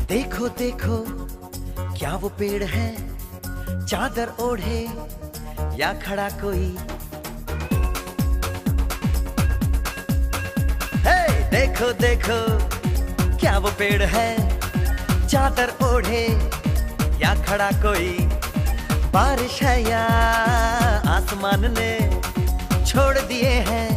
देखो देखो क्या वो पेड़ है, चादर ओढ़े या खड़ा कोई। हे देखो देखो क्या वो पेड़ है, चादर ओढ़े या खड़ा कोई। बारिश है या आसमान ने छोड़ दिए हैं